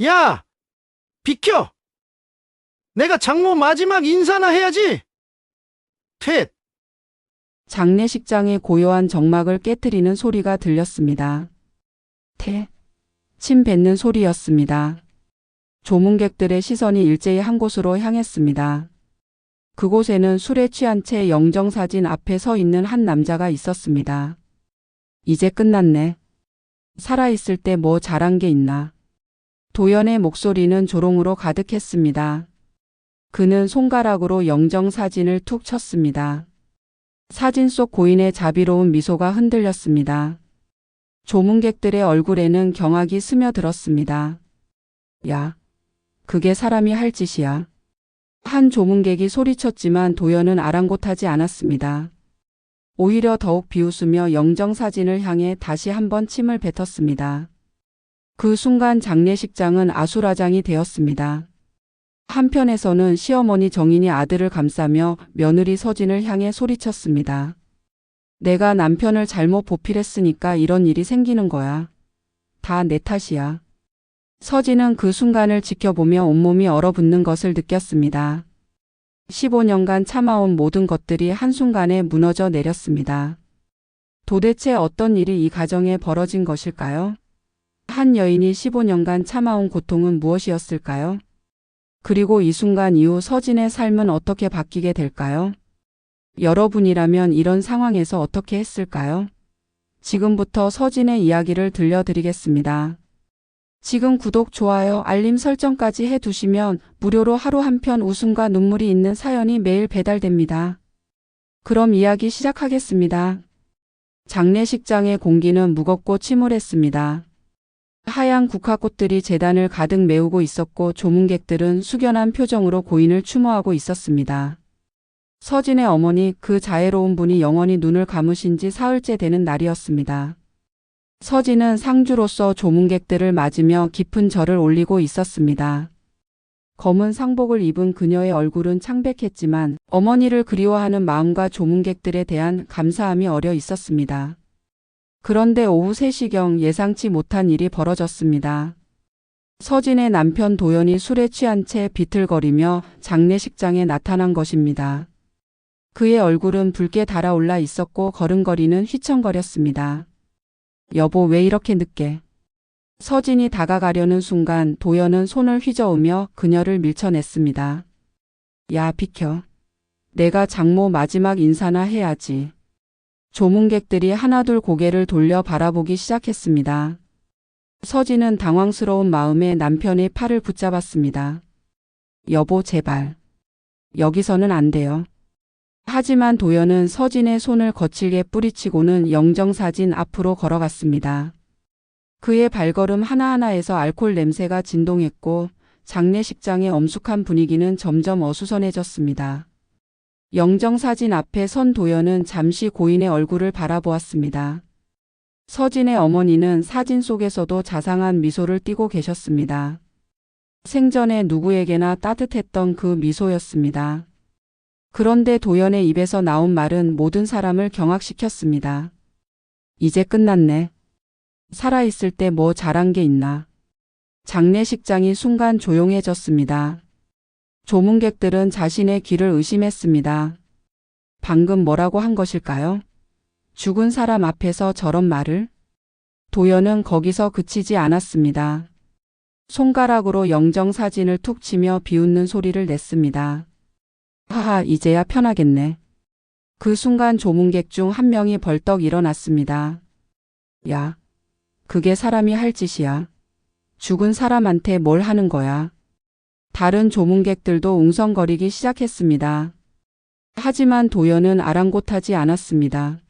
야, 비켜! 내가 장모 마지막 인사나 해야지! 퇴! 장례식장의 고요한 정막을 깨트리는 소리가 들렸습니다. 태, 침 뱉는 소리였습니다. 조문객들의 시선이 일제히 한 곳으로 향했습니다. 그곳에는 술에 취한 채 영정사진 앞에 서 있는 한 남자가 있었습니다. 이제 끝났네. 살아있을 때 뭐 잘한 게 있나. 도연의 목소리는 조롱으로 가득했습니다. 그는 손가락으로 영정사진을 툭 쳤습니다. 사진 속 고인의 자비로운 미소가 흔들렸습니다. 조문객들의 얼굴에는 경악이 스며들었습니다. 야, 그게 사람이 할 짓이야. 한 조문객이 소리쳤지만 도연은 아랑곳하지 않았습니다. 오히려 더욱 비웃으며 영정사진을 향해 다시 한번 침을 뱉었습니다. 그 순간 장례식장은 아수라장이 되었습니다. 한편에서는 시어머니 정인이 아들을 감싸며 며느리 서진을 향해 소리쳤습니다. 내가 남편을 잘못 보필했으니까 이런 일이 생기는 거야. 다 내 탓이야. 서진은 그 순간을 지켜보며 온몸이 얼어붙는 것을 느꼈습니다. 15년간 참아온 모든 것들이 한순간에 무너져 내렸습니다. 도대체 어떤 일이 이 가정에 벌어진 것일까요? 한 여인이 15년간 참아온 고통은 무엇이었을까요? 그리고 이 순간 이후 서진의 삶은 어떻게 바뀌게 될까요? 여러분이라면 이런 상황에서 어떻게 했을까요? 지금부터 서진의 이야기를 들려드리겠습니다. 지금 구독, 좋아요, 알림 설정까지 해두시면 무료로 하루 한 편 웃음과 눈물이 있는 사연이 매일 배달됩니다. 그럼 이야기 시작하겠습니다. 장례식장의 공기는 무겁고 침울했습니다. 하얀 국화꽃들이 제단을 가득 메우고 있었고 조문객들은 숙연한 표정으로 고인을 추모하고 있었습니다. 서진의 어머니, 그 자애로운 분이 영원히 눈을 감으신 지 사흘째 되는 날이었습니다. 서진은 상주로서 조문객들을 맞으며 깊은 절을 올리고 있었습니다. 검은 상복을 입은 그녀의 얼굴은 창백했지만 어머니를 그리워하는 마음과 조문객들에 대한 감사함이 어려 있었습니다. 그런데 오후 3시경 예상치 못한 일이 벌어졌습니다. 서진의 남편 도연이 술에 취한 채 비틀거리며 장례식장에 나타난 것입니다. 그의 얼굴은 붉게 달아올라 있었고 걸음걸이는 휘청거렸습니다. 여보, 왜 이렇게 늦게? 서진이 다가가려는 순간 도연은 손을 휘저으며 그녀를 밀쳐냈습니다. 야, 비켜. 내가 장모 마지막 인사나 해야지. 조문객들이 하나둘 고개를 돌려 바라보기 시작했습니다. 서진은 당황스러운 마음에 남편의 팔을 붙잡았습니다. 여보, 제발. 여기서는 안 돼요. 하지만 도연은 서진의 손을 거칠게 뿌리치고는 영정사진 앞으로 걸어갔습니다. 그의 발걸음 하나하나에서 알코올 냄새가 진동했고 장례식장의 엄숙한 분위기는 점점 어수선해졌습니다. 영정사진 앞에 선 도연은 잠시 고인의 얼굴을 바라보았습니다. 서진의 어머니는 사진 속에서도 자상한 미소를 띠고 계셨습니다. 생전에 누구에게나 따뜻했던 그 미소였습니다. 그런데 도연의 입에서 나온 말은 모든 사람을 경악시켰습니다. 이제 끝났네. 살아있을 때 뭐 잘한 게 있나. 장례식장이 순간 조용해졌습니다. 조문객들은 자신의 귀를 의심했습니다. 방금 뭐라고 한 것일까요? 죽은 사람 앞에서 저런 말을? 도연은 거기서 그치지 않았습니다. 손가락으로 영정사진을 툭 치며 비웃는 소리를 냈습니다. 하하, 이제야 편하겠네. 그 순간 조문객 중 한 명이 벌떡 일어났습니다. 야, 그게 사람이 할 짓이야. 죽은 사람한테 뭘 하는 거야. 다른 조문객들도 웅성거리기 시작했습니다. 하지만 도연은 아랑곳하지 않았습니다.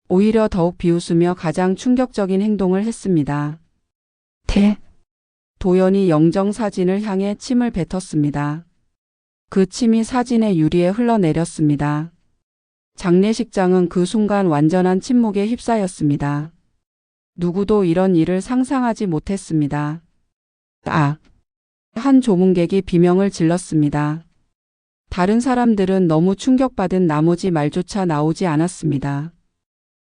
오히려 더욱 비웃으며 가장 충격적인 행동을 했습니다. 도연이 영정사진을 향해 침을 뱉었습니다. 그 침이 사진의 유리에 흘러내렸습니다. 장례식장은 그 순간 완전한 침묵에 휩싸였습니다. 누구도 이런 일을 상상하지 못했습니다. 한 조문객이 비명을 질렀습니다. 다른 사람들은 너무 충격받은 나머지 말조차 나오지 않았습니다.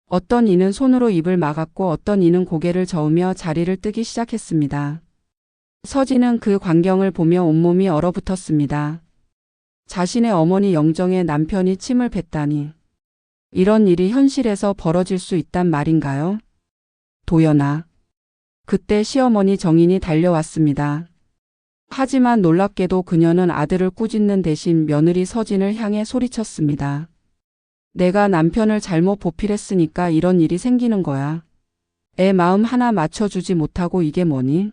어떤 이는 손으로 입을 막았고 어떤 이는 고개를 저으며 자리를 뜨기 시작했습니다. 서진은 그 광경을 보며 온몸이 얼어붙었습니다. 자신의 어머니 영정에 남편이 침을 뱉다니. 이런 일이 현실에서 벌어질 수 있단 말인가요? 도연아. 그때 시어머니 정인이 달려왔습니다. 하지만 놀랍게도 그녀는 아들을 꾸짖는 대신 며느리 서진을 향해 소리쳤습니다. 내가 남편을 잘못 보필했으니까 이런 일이 생기는 거야. 애 마음 하나 맞춰주지 못하고 이게 뭐니?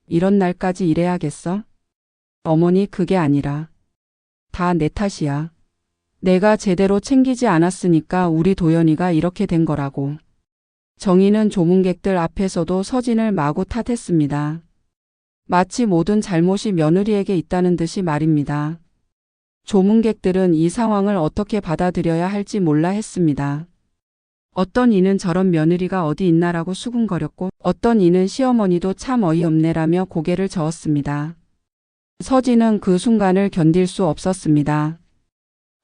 이런 날까지 이래야겠어? 어머니 그게 아니라 다 내 탓이야. 내가 제대로 챙기지 않았으니까 우리 도연이가 이렇게 된 거라고. 정희는 조문객들 앞에서도 서진을 마구 탓했습니다. 마치 모든 잘못이 며느리에게 있다는 듯이 말입니다. 조문객들은 이 상황을 어떻게 받아들여야 할지 몰라 했습니다. 어떤 이는 저런 며느리가 어디 있나라고 수군거렸고 어떤 이는 시어머니도 참 어이없네라며 고개를 저었습니다. 서진은 그 순간을 견딜 수 없었습니다.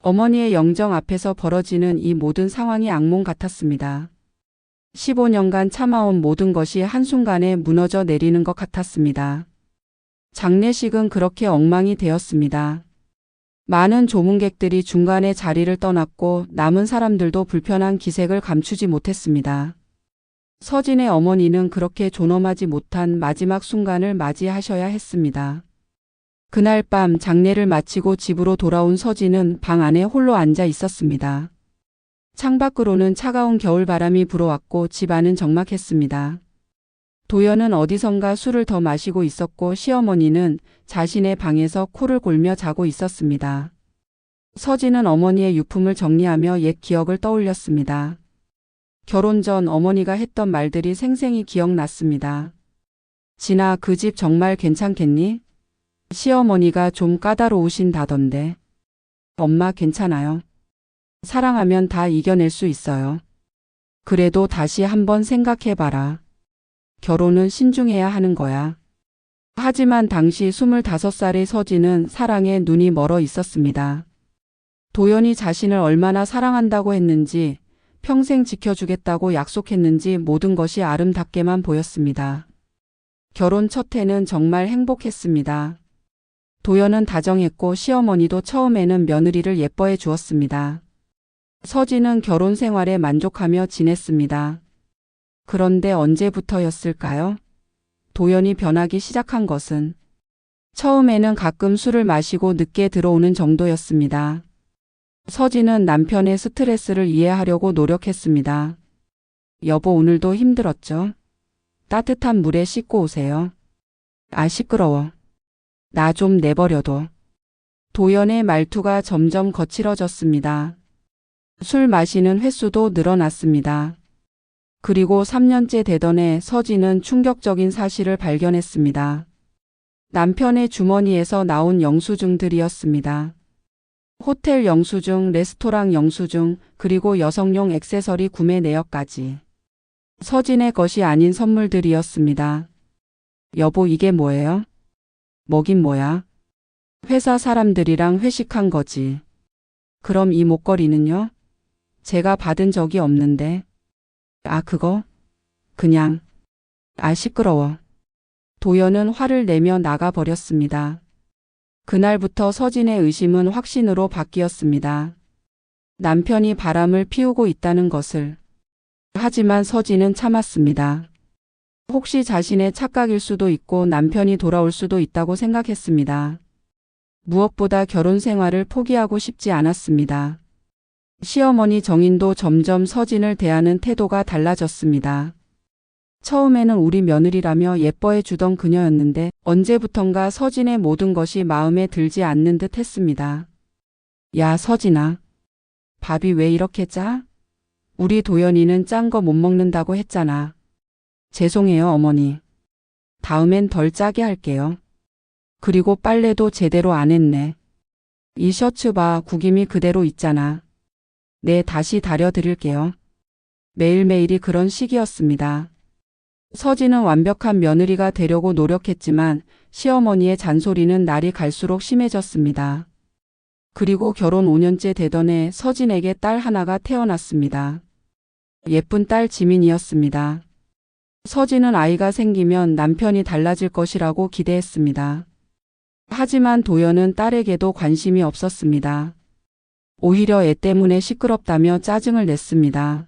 어머니의 영정 앞에서 벌어지는 이 모든 상황이 악몽 같았습니다. 15년간 참아온 모든 것이 한순간에 무너져 내리는 것 같았습니다. 장례식은 그렇게 엉망이 되었습니다. 많은 조문객들이 중간에 자리를 떠났고 남은 사람들도 불편한 기색을 감추지 못했습니다. 서진의 어머니는 그렇게 존엄하지 못한 마지막 순간을 맞이하셔야 했습니다. 그날 밤 장례를 마치고 집으로 돌아온 서진은 방 안에 홀로 앉아 있었습니다. 창밖으로는 차가운 겨울바람이 불어왔고 집 안은 적막했습니다. 도연은 어디선가 술을 더 마시고 있었고 시어머니는 자신의 방에서 코를 골며 자고 있었습니다. 서진은 어머니의 유품을 정리하며 옛 기억을 떠올렸습니다. 결혼 전 어머니가 했던 말들이 생생히 기억났습니다. 진아, 그 집 정말 괜찮겠니? 시어머니가 좀 까다로우신다던데. 엄마 괜찮아요. 사랑하면 다 이겨낼 수 있어요. 그래도 다시 한번 생각해봐라. 결혼은 신중해야 하는 거야. 하지만 당시 25살의 서진은 사랑에 눈이 멀어 있었습니다. 도연이 자신을 얼마나 사랑한다고 했는지, 평생 지켜주겠다고 약속했는지 모든 것이 아름답게만 보였습니다. 결혼 첫 해는 정말 행복했습니다. 도연은 다정했고 시어머니도 처음에는 며느리를 예뻐해 주었습니다. 서진은 결혼 생활에 만족하며 지냈습니다. 그런데 언제부터였을까요? 도연이 변하기 시작한 것은 처음에는 가끔 술을 마시고 늦게 들어오는 정도였습니다. 서진은 남편의 스트레스를 이해하려고 노력했습니다. 여보, 오늘도 힘들었죠? 따뜻한 물에 씻고 오세요. 아, 시끄러워. 나 좀 내버려둬. 도연의 말투가 점점 거칠어졌습니다. 술 마시는 횟수도 늘어났습니다. 그리고 3년째 되던 해 서진은 충격적인 사실을 발견했습니다. 남편의 주머니에서 나온 영수증들이었습니다. 호텔 영수증, 레스토랑 영수증, 그리고 여성용 액세서리 구매 내역까지. 서진의 것이 아닌 선물들이었습니다. 여보, 이게 뭐예요? 뭐긴 뭐야? 회사 사람들이랑 회식한 거지. 그럼 이 목걸이는요? 제가 받은 적이 없는데. 아, 그거? 그냥. 아, 시끄러워. 도연은 화를 내며 나가버렸습니다. 그날부터 서진의 의심은 확신으로 바뀌었습니다. 남편이 바람을 피우고 있다는 것을. 하지만 서진은 참았습니다. 혹시 자신의 착각일 수도 있고 남편이 돌아올 수도 있다고 생각했습니다. 무엇보다 결혼 생활을 포기하고 싶지 않았습니다. 시어머니 정인도 점점 서진을 대하는 태도가 달라졌습니다. 처음에는 우리 며느리라며 예뻐해 주던 그녀였는데 언제부턴가 서진의 모든 것이 마음에 들지 않는 듯 했습니다. 야, 서진아. 밥이 왜 이렇게 짜? 우리 도연이는 짠 거 못 먹는다고 했잖아. 죄송해요, 어머니. 다음엔 덜 짜게 할게요. 그리고 빨래도 제대로 안 했네. 이 셔츠 봐, 구김이 그대로 있잖아. 네, 다시 다려드릴게요. 매일매일이 그런 식이었습니다. 서진은 완벽한 며느리가 되려고 노력했지만 시어머니의 잔소리는 날이 갈수록 심해졌습니다. 그리고 결혼 5년째 되던 해 서진에게 딸 하나가 태어났습니다. 예쁜 딸 지민이었습니다. 서진은 아이가 생기면 남편이 달라질 것이라고 기대했습니다. 하지만 도연은 딸에게도 관심이 없었습니다. 오히려 애 때문에 시끄럽다며 짜증을 냈습니다.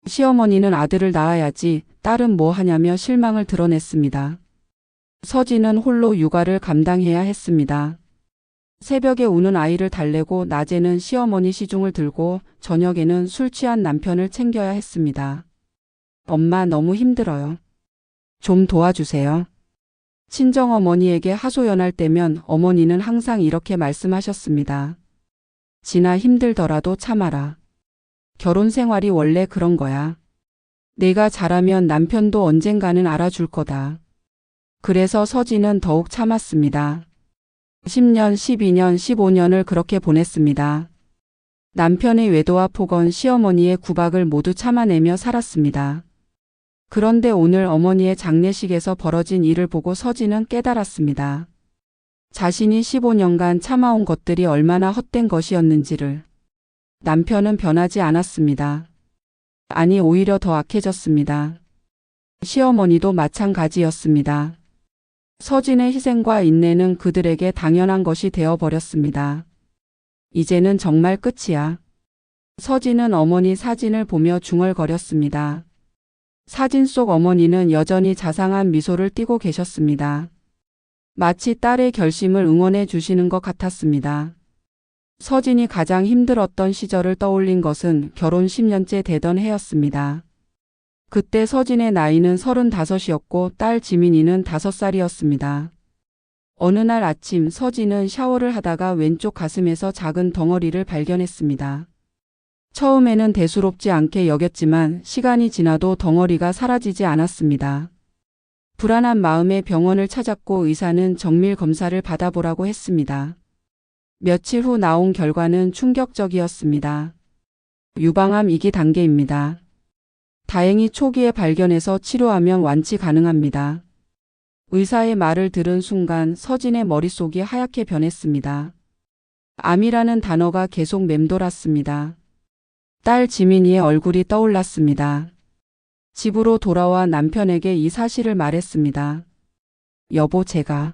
시어머니는 아들을 낳아야지 딸은 뭐 하냐며 실망을 드러냈습니다. 서진은 홀로 육아를 감당해야 했습니다. 새벽에 우는 아이를 달래고 낮에는 시어머니 시중을 들고 저녁에는 술 취한 남편을 챙겨야 했습니다. 엄마 너무 힘들어요. 좀 도와주세요. 친정어머니에게 하소연할 때면 어머니는 항상 이렇게 말씀하셨습니다. 진아 힘들더라도 참아라. 결혼 생활이 원래 그런 거야. 내가 잘하면 남편도 언젠가는 알아줄 거다. 그래서 서진은 더욱 참았습니다. 10년, 12년, 15년을 그렇게 보냈습니다. 남편의 외도와 폭언, 시어머니의 구박을 모두 참아내며 살았습니다. 그런데 오늘 어머니의 장례식에서 벌어진 일을 보고 서진은 깨달았습니다. 자신이 15년간 참아온 것들이 얼마나 헛된 것이었는지를. 남편은 변하지 않았습니다. 아니, 오히려 더 악해졌습니다. 시어머니도 마찬가지였습니다. 서진의 희생과 인내는 그들에게 당연한 것이 되어버렸습니다. 이제는 정말 끝이야. 서진은 어머니 사진을 보며 중얼거렸습니다. 사진 속 어머니는 여전히 자상한 미소를 띠고 계셨습니다. 마치 딸의 결심을 응원해 주시는 것 같았습니다. 서진이 가장 힘들었던 시절을 떠올린 것은 결혼 10년째 되던 해였습니다. 그때 서진의 나이는 35이었고 딸 지민이는 5살이었습니다. 어느 날 아침 서진은 샤워를 하다가 왼쪽 가슴에서 작은 덩어리를 발견했습니다. 처음에는 대수롭지 않게 여겼지만 시간이 지나도 덩어리가 사라지지 않았습니다. 불안한 마음에 병원을 찾았고 의사는 정밀 검사를 받아보라고 했습니다. 며칠 후 나온 결과는 충격적이었습니다. 유방암 2기 단계입니다. 다행히 초기에 발견해서 치료하면 완치 가능합니다. 의사의 말을 들은 순간 서진의 머릿속이 하얗게 변했습니다. 암이라는 단어가 계속 맴돌았습니다. 딸 지민이의 얼굴이 떠올랐습니다. 집으로 돌아와 남편에게 이 사실을 말했습니다. 여보, 제가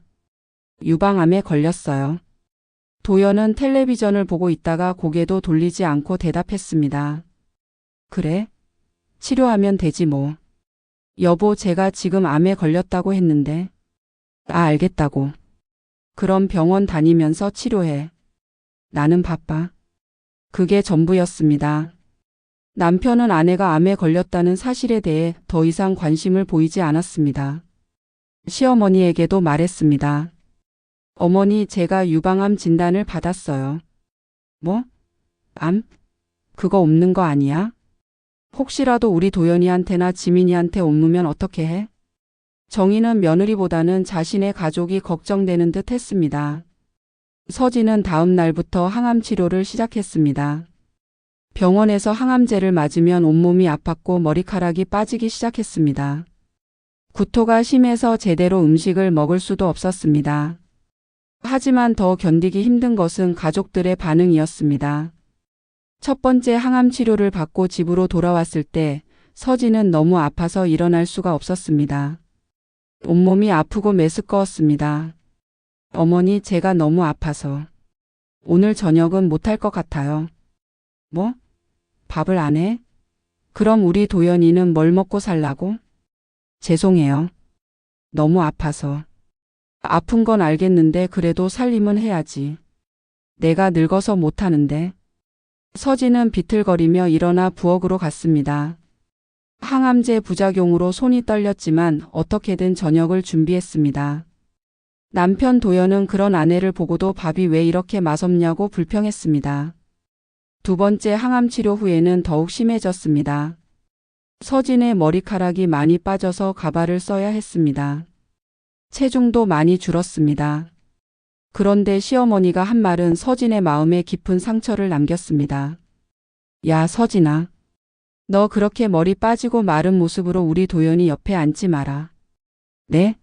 유방암에 걸렸어요. 도연은 텔레비전을 보고 있다가 고개도 돌리지 않고 대답했습니다. 그래? 치료하면 되지 뭐. 여보, 제가 지금 암에 걸렸다고 했는데. 알겠다고. 그럼 병원 다니면서 치료해. 나는 바빠. 그게 전부였습니다. 남편은 아내가 암에 걸렸다는 사실에 대해 더 이상 관심을 보이지 않았습니다. 시어머니에게도 말했습니다. 어머니, 제가 유방암 진단을 받았어요. 뭐? 암? 그거 없는 거 아니야? 혹시라도 우리 도연이한테나 지민이한테 옮으면 어떻게 해? 정희는 며느리보다는 자신의 가족이 걱정되는 듯 했습니다. 서진은 다음 날부터 항암 치료를 시작했습니다. 병원에서 항암제를 맞으면 온몸이 아팠고 머리카락이 빠지기 시작했습니다. 구토가 심해서 제대로 음식을 먹을 수도 없었습니다. 하지만 더 견디기 힘든 것은 가족들의 반응이었습니다. 첫 번째 항암 치료를 받고 집으로 돌아왔을 때 서진은 너무 아파서 일어날 수가 없었습니다. 온몸이 아프고 메스꺼웠습니다. 어머니, 제가 너무 아파서 오늘 저녁은 못할 것 같아요. 뭐? 밥을 안 해? 그럼 우리 도연이는 뭘 먹고 살라고? 죄송해요. 너무 아파서. 아픈 건 알겠는데 그래도 살림은 해야지. 내가 늙어서 못하는데. 서진은 비틀거리며 일어나 부엌으로 갔습니다. 항암제 부작용으로 손이 떨렸지만 어떻게든 저녁을 준비했습니다. 남편 도연은 그런 아내를 보고도 밥이 왜 이렇게 맛없냐고 불평했습니다. 두 번째 항암 치료 후에는 더욱 심해졌습니다. 서진의 머리카락이 많이 빠져서 가발을 써야 했습니다. 체중도 많이 줄었습니다. 그런데 시어머니가 한 말은 서진의 마음에 깊은 상처를 남겼습니다. 야, 서진아. 너 그렇게 머리 빠지고 마른 모습으로 우리 도연이 옆에 앉지 마라. 네?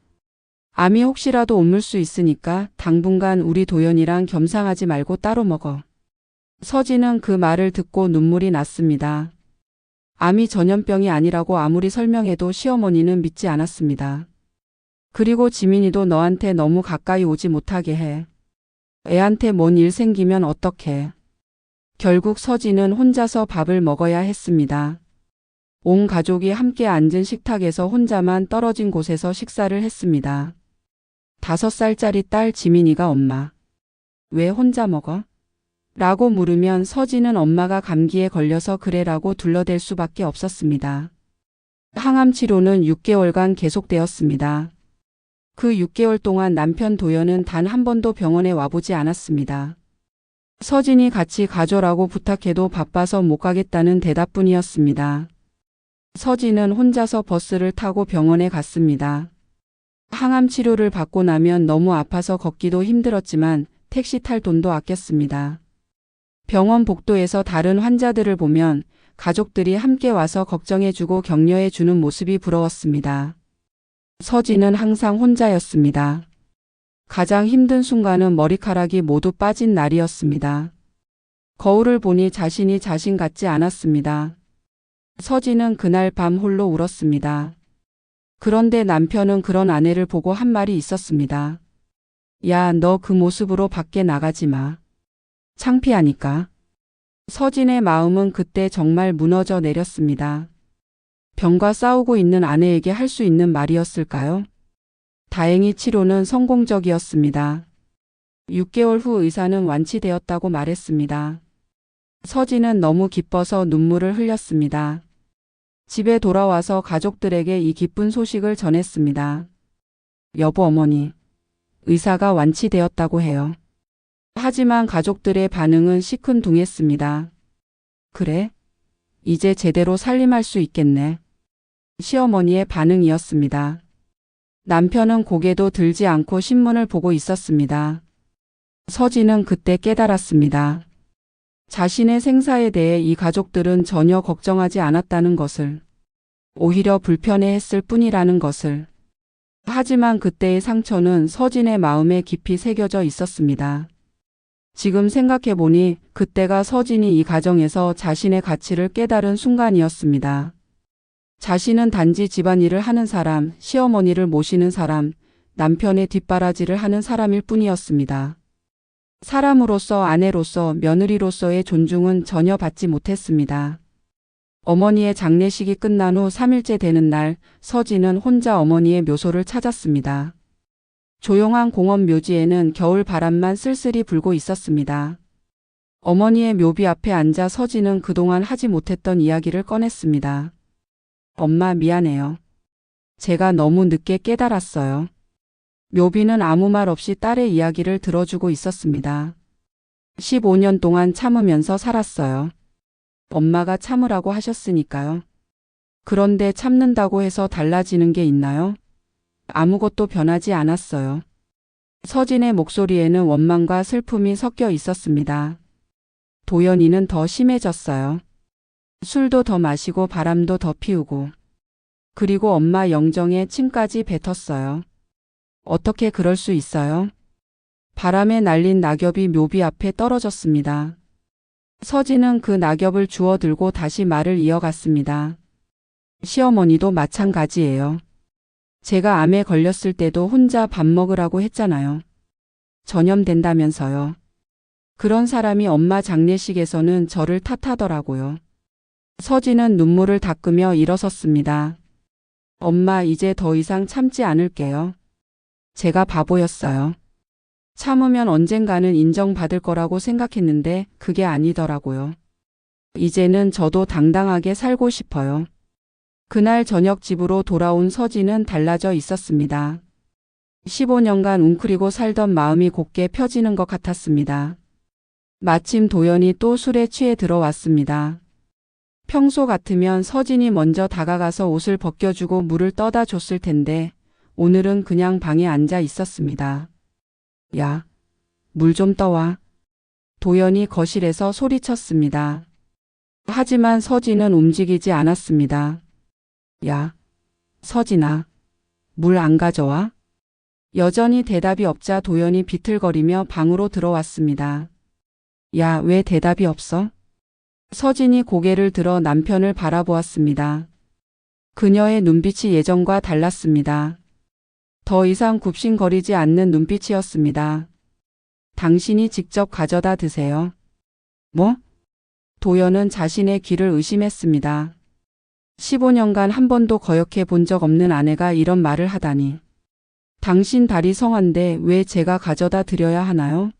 암이 혹시라도 옮을 수 있으니까 당분간 우리 도연이랑 겸상하지 말고 따로 먹어. 서진은 그 말을 듣고 눈물이 났습니다. 암이 전염병이 아니라고 아무리 설명해도 시어머니는 믿지 않았습니다. 그리고 지민이도 너한테 너무 가까이 오지 못하게 해. 애한테 뭔 일 생기면 어떡해. 결국 서진은 혼자서 밥을 먹어야 했습니다. 온 가족이 함께 앉은 식탁에서 혼자만 떨어진 곳에서 식사를 했습니다. 5살짜리 딸 지민이가 엄마, 왜 혼자 먹어? 라고 물으면 서진은 엄마가 감기에 걸려서 그래라고 둘러댈 수밖에 없었습니다. 항암 치료는 6개월간 계속되었습니다. 그 6개월 동안 남편 도연은 단 한 번도 병원에 와보지 않았습니다. 서진이 같이 가줘라고 부탁해도 바빠서 못 가겠다는 대답뿐이었습니다. 서진은 혼자서 버스를 타고 병원에 갔습니다. 항암 치료를 받고 나면 너무 아파서 걷기도 힘들었지만 택시 탈 돈도 아꼈습니다. 병원 복도에서 다른 환자들을 보면 가족들이 함께 와서 걱정해주고 격려해주는 모습이 부러웠습니다. 서진은 항상 혼자였습니다. 가장 힘든 순간은 머리카락이 모두 빠진 날이었습니다. 거울을 보니 자신이 자신 같지 않았습니다. 서진은 그날 밤 홀로 울었습니다. 그런데 남편은 그런 아내를 보고 한 말이 있었습니다. 야, 너 그 모습으로 밖에 나가지 마. 창피하니까. 서진의 마음은 그때 정말 무너져 내렸습니다. 병과 싸우고 있는 아내에게 할 수 있는 말이었을까요? 다행히 치료는 성공적이었습니다. 6개월 후 의사는 완치되었다고 말했습니다. 서진은 너무 기뻐서 눈물을 흘렸습니다. 집에 돌아와서 가족들에게 이 기쁜 소식을 전했습니다. 여보, 어머니, 의사가 완치되었다고 해요. 하지만 가족들의 반응은 시큰둥했습니다. 그래? 이제 제대로 살림할 수 있겠네. 시어머니의 반응이었습니다. 남편은 고개도 들지 않고 신문을 보고 있었습니다. 서진은 그때 깨달았습니다. 자신의 생사에 대해 이 가족들은 전혀 걱정하지 않았다는 것을, 오히려 불편해했을 뿐이라는 것을. 하지만 그때의 상처는 서진의 마음에 깊이 새겨져 있었습니다. 지금 생각해보니 그때가 서진이 이 가정에서 자신의 가치를 깨달은 순간이었습니다. 자신은 단지 집안일을 하는 사람, 시어머니를 모시는 사람, 남편의 뒷바라지를 하는 사람일 뿐이었습니다. 사람으로서, 아내로서, 며느리로서의 존중은 전혀 받지 못했습니다. 어머니의 장례식이 끝난 후 3일째 되는 날, 서진은 혼자 어머니의 묘소를 찾았습니다. 조용한 공원 묘지에는 겨울 바람만 쓸쓸히 불고 있었습니다. 어머니의 묘비 앞에 앉아 서진은 그동안 하지 못했던 이야기를 꺼냈습니다. 엄마, 미안해요. 제가 너무 늦게 깨달았어요. 묘비는 아무 말 없이 딸의 이야기를 들어주고 있었습니다. 15년 동안 참으면서 살았어요. 엄마가 참으라고 하셨으니까요. 그런데 참는다고 해서 달라지는 게 있나요? 아무것도 변하지 않았어요. 서진의 목소리에는 원망과 슬픔이 섞여 있었습니다. 도연이는 더 심해졌어요. 술도 더 마시고 바람도 더 피우고. 그리고 엄마 영정에 침까지 뱉었어요. 어떻게 그럴 수 있어요? 바람에 날린 낙엽이 묘비 앞에 떨어졌습니다. 서진은 그 낙엽을 주워 들고 다시 말을 이어갔습니다. 시어머니도 마찬가지예요. 제가 암에 걸렸을 때도 혼자 밥 먹으라고 했잖아요. 전염된다면서요. 그런 사람이 엄마 장례식에서는 저를 탓하더라고요. 서진은 눈물을 닦으며 일어섰습니다. 엄마, 이제 더 이상 참지 않을게요. 제가 바보였어요. 참으면 언젠가는 인정받을 거라고 생각했는데 그게 아니더라고요. 이제는 저도 당당하게 살고 싶어요. 그날 저녁 집으로 돌아온 서진은 달라져 있었습니다. 15년간 웅크리고 살던 마음이 곧게 펴지는 것 같았습니다. 마침 도연이 또 술에 취해 들어왔습니다. 평소 같으면 서진이 먼저 다가가서 옷을 벗겨주고 물을 떠다 줬을 텐데 오늘은 그냥 방에 앉아 있었습니다. 야, 물 좀 떠와. 도연이 거실에서 소리쳤습니다. 하지만 서진은 움직이지 않았습니다. 야, 서진아, 물 안 가져와? 여전히 대답이 없자 도연이 비틀거리며 방으로 들어왔습니다. 야, 왜 대답이 없어? 서진이 고개를 들어 남편을 바라보았습니다. 그녀의 눈빛이 예전과 달랐습니다. 더 이상 굽신거리지 않는 눈빛이었습니다. 당신이 직접 가져다 드세요. 뭐? 도연은 자신의 귀를 의심했습니다. 15년간 한 번도 거역해 본 적 없는 아내가 이런 말을 하다니. 당신 다리 성한데 왜 제가 가져다 드려야 하나요?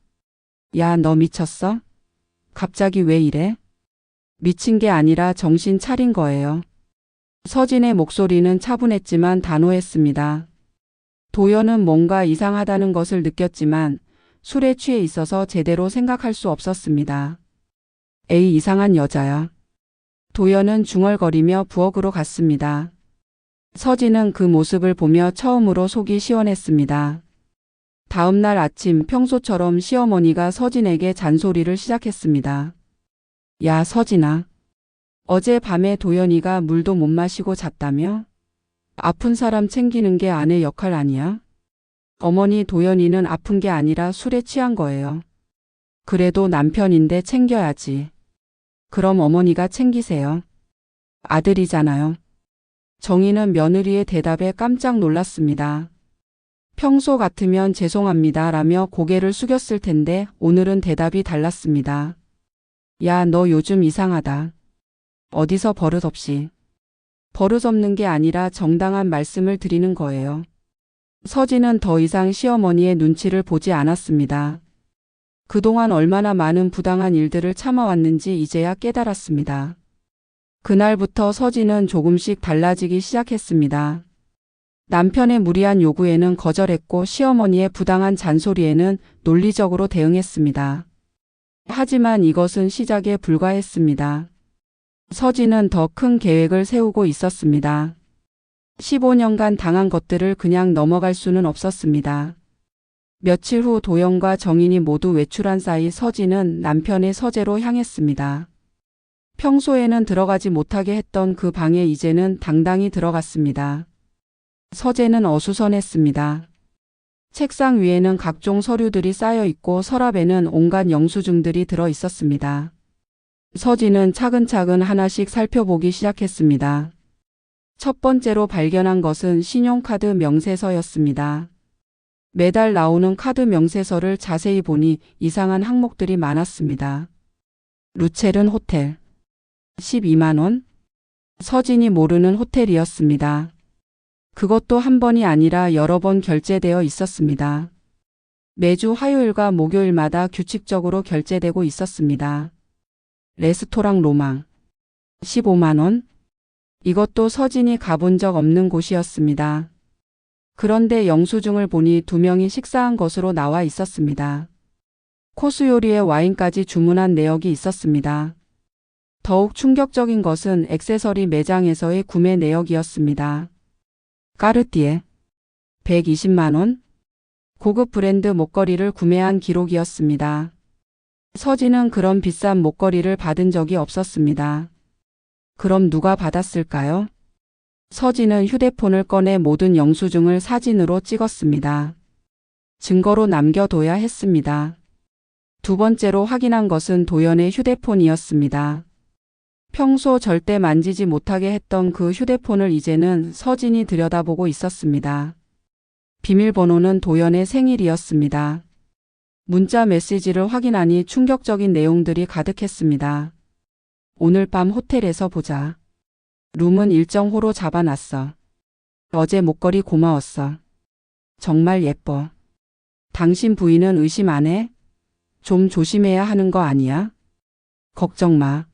야, 너 미쳤어? 갑자기 왜 이래? 미친 게 아니라 정신 차린 거예요. 서진의 목소리는 차분했지만 단호했습니다. 도연은 뭔가 이상하다는 것을 느꼈지만 술에 취해 있어서 제대로 생각할 수 없었습니다. 에이, 이상한 여자야. 도연은 중얼거리며 부엌으로 갔습니다. 서진은 그 모습을 보며 처음으로 속이 시원했습니다. 다음 날 아침 평소처럼 시어머니가 서진에게 잔소리를 시작했습니다. 야, 서진아. 어제 밤에 도연이가 물도 못 마시고 잤다며? 아픈 사람 챙기는 게 아내 역할 아니야? 어머니, 도연이는 아픈 게 아니라 술에 취한 거예요. 그래도 남편인데 챙겨야지. 그럼 어머니가 챙기세요. 아들이잖아요. 정희는 며느리의 대답에 깜짝 놀랐습니다. 평소 같으면 죄송합니다 라며 고개를 숙였을 텐데 오늘은 대답이 달랐습니다. 야, 너 요즘 이상하다. 어디서 버릇없이. 버릇없는 게 아니라 정당한 말씀을 드리는 거예요. 서진은 더 이상 시어머니의 눈치를 보지 않았습니다. 그동안 얼마나 많은 부당한 일들을 참아왔는지 이제야 깨달았습니다. 그날부터 서진은 조금씩 달라지기 시작했습니다. 남편의 무리한 요구에는 거절했고 시어머니의 부당한 잔소리에는 논리적으로 대응했습니다. 하지만 이것은 시작에 불과했습니다. 서진은 더 큰 계획을 세우고 있었습니다. 15년간 당한 것들을 그냥 넘어갈 수는 없었습니다. 며칠 후 도연과 정인이 모두 외출한 사이 서진은 남편의 서재로 향했습니다. 평소에는 들어가지 못하게 했던 그 방에 이제는 당당히 들어갔습니다. 서재는 어수선했습니다. 책상 위에는 각종 서류들이 쌓여 있고 서랍에는 온갖 영수증들이 들어 있었습니다. 서진은 차근차근 하나씩 살펴보기 시작했습니다. 첫 번째로 발견한 것은 신용카드 명세서였습니다. 매달 나오는 카드 명세서를 자세히 보니 이상한 항목들이 많았습니다. 루첼은 호텔. 12만 원? 서진이 모르는 호텔이었습니다. 그것도 한 번이 아니라 여러 번 결제되어 있었습니다. 매주 화요일과 목요일마다 규칙적으로 결제되고 있었습니다. 레스토랑 로망. 15만 원? 이것도 서진이 가본 적 없는 곳이었습니다. 그런데 영수증을 보니 2명이 식사한 것으로 나와 있었습니다. 코스 요리에 와인까지 주문한 내역이 있었습니다. 더욱 충격적인 것은 액세서리 매장에서의 구매 내역이었습니다. 까르띠에 120만 원? 고급 브랜드 목걸이를 구매한 기록이었습니다. 서진은 그런 비싼 목걸이를 받은 적이 없었습니다. 그럼 누가 받았을까요? 서진은 휴대폰을 꺼내 모든 영수증을 사진으로 찍었습니다. 증거로 남겨둬야 했습니다. 두 번째로 확인한 것은 도연의 휴대폰이었습니다. 평소 절대 만지지 못하게 했던 그 휴대폰을 이제는 서진이 들여다보고 있었습니다. 비밀번호는 도연의 생일이었습니다. 문자 메시지를 확인하니 충격적인 내용들이 가득했습니다. 오늘 밤 호텔에서 보자. 룸은 일정 호로 잡아놨어. 어제 목걸이 고마웠어. 정말 예뻐. 당신 부인은 의심 안 해? 좀 조심해야 하는 거 아니야? 걱정 마.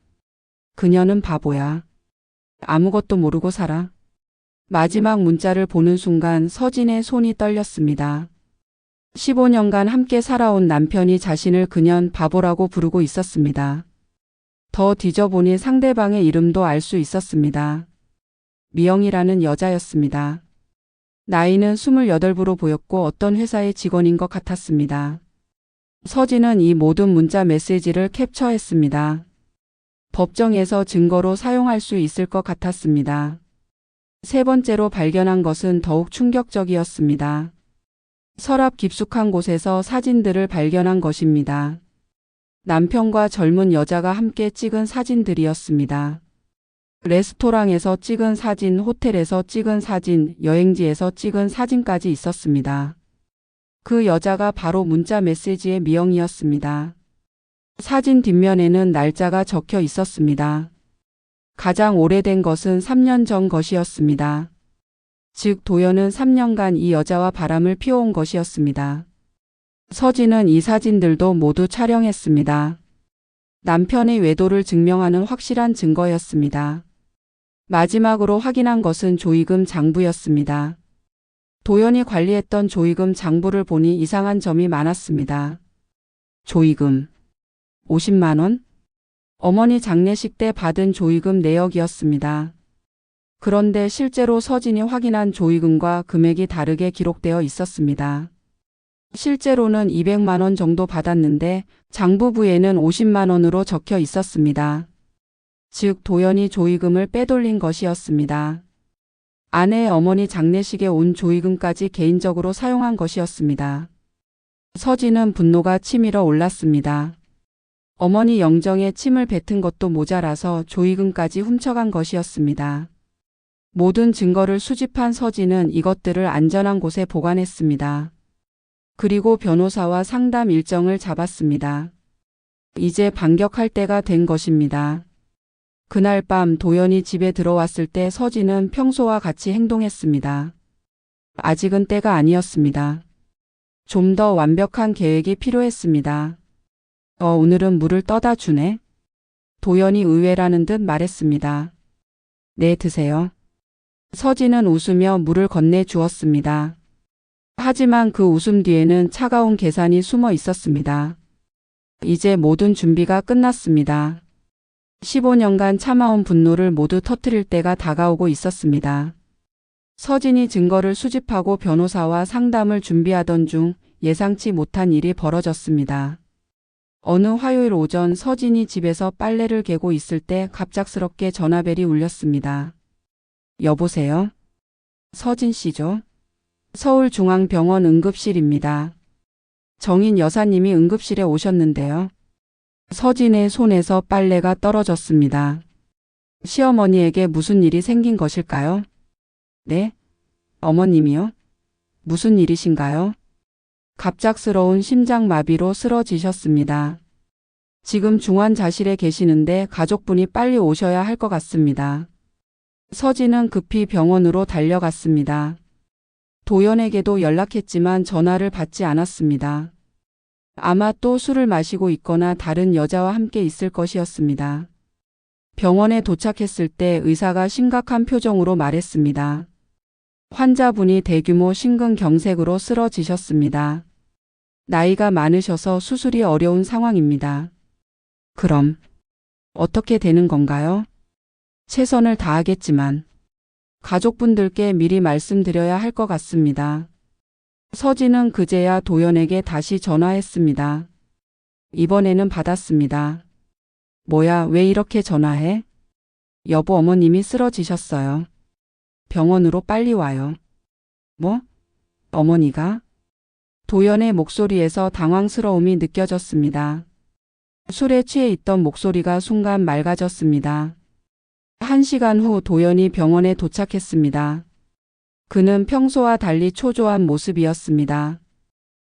그녀는 바보야. 아무것도 모르고 살아. 마지막 문자를 보는 순간 서진의 손이 떨렸습니다. 15년간 함께 살아온 남편이 자신을 그년 바보라고 부르고 있었습니다. 더 뒤져보니 상대방의 이름도 알 수 있었습니다. 미영이라는 여자였습니다. 나이는 28으로 보였고 어떤 회사의 직원인 것 같았습니다. 서진은 이 모든 문자 메시지를 캡처했습니다. 법정에서 증거로 사용할 수 있을 것 같았습니다. 세 번째로 발견한 것은 더욱 충격적이었습니다. 서랍 깊숙한 곳에서 사진들을 발견한 것입니다. 남편과 젊은 여자가 함께 찍은 사진들이었습니다. 레스토랑에서 찍은 사진, 호텔에서 찍은 사진, 여행지에서 찍은 사진까지 있었습니다. 그 여자가 바로 문자 메시지의 미영이었습니다. 사진 뒷면에는 날짜가 적혀 있었습니다. 가장 오래된 것은 3년 전 것이었습니다. 즉 도연은 3년간 이 여자와 바람을 피워온 것이었습니다. 서진은 이 사진들도 모두 촬영했습니다. 남편의 외도를 증명하는 확실한 증거였습니다. 마지막으로 확인한 것은 조의금 장부였습니다. 도연이 관리했던 조의금 장부를 보니 이상한 점이 많았습니다. 조의금 50만 원? 어머니 장례식 때 받은 조의금 내역이었습니다. 그런데 실제로 서진이 확인한 조의금과 금액이 다르게 기록되어 있었습니다. 실제로는 200만 원 정도 받았는데 장부부에는 50만 원으로 적혀 있었습니다. 즉 도연이 조의금을 빼돌린 것이었습니다. 아내의 어머니 장례식에 온 조의금까지 개인적으로 사용한 것이었습니다. 서진은 분노가 치밀어 올랐습니다. 어머니 영정에 침을 뱉은 것도 모자라서 조의금까지 훔쳐간 것이었습니다. 모든 증거를 수집한 서진은 이것들을 안전한 곳에 보관했습니다. 그리고 변호사와 상담 일정을 잡았습니다. 이제 반격할 때가 된 것입니다. 그날 밤 도연이 집에 들어왔을 때 서진은 평소와 같이 행동했습니다. 아직은 때가 아니었습니다. 좀 더 완벽한 계획이 필요했습니다. 오늘은 물을 떠다 주네. 도연이 의외라는 듯 말했습니다. 네, 드세요. 서진은 웃으며 물을 건네 주었습니다. 하지만 그 웃음 뒤에는 차가운 계산이 숨어 있었습니다. 이제 모든 준비가 끝났습니다. 15년간 참아온 분노를 모두 터뜨릴 때가 다가오고 있었습니다. 서진이 증거를 수집하고 변호사와 상담을 준비하던 중 예상치 못한 일이 벌어졌습니다. 어느 화요일 오전 서진이 집에서 빨래를 개고 있을 때 갑작스럽게 전화벨이 울렸습니다. 여보세요? 서진 씨죠? 서울중앙병원 응급실입니다. 정인 여사님이 응급실에 오셨는데요. 서진의 손에서 빨래가 떨어졌습니다. 시어머니에게 무슨 일이 생긴 것일까요? 네? 어머님이요? 무슨 일이신가요? 갑작스러운 심장마비로 쓰러지셨습니다. 지금 중환자실에 계시는데 가족분이 빨리 오셔야 할 것 같습니다. 서진은 급히 병원으로 달려갔습니다. 도연에게도 연락했지만 전화를 받지 않았습니다. 아마 또 술을 마시고 있거나 다른 여자와 함께 있을 것이었습니다. 병원에 도착했을 때 의사가 심각한 표정으로 말했습니다. 환자분이 대규모 심근경색으로 쓰러지셨습니다. 나이가 많으셔서 수술이 어려운 상황입니다. 그럼 어떻게 되는 건가요? 최선을 다하겠지만 가족분들께 미리 말씀드려야 할 것 같습니다. 서진은 그제야 도연에게 다시 전화했습니다. 이번에는 받았습니다. 뭐야, 왜 이렇게 전화해? 여보, 어머님이 쓰러지셨어요. 병원으로 빨리 와요. 뭐? 어머니가? 도연의 목소리에서 당황스러움이 느껴졌습니다. 술에 취해 있던 목소리가 순간 맑아졌습니다. 1시간 후 도연이 병원에 도착했습니다. 그는 평소와 달리 초조한 모습이었습니다.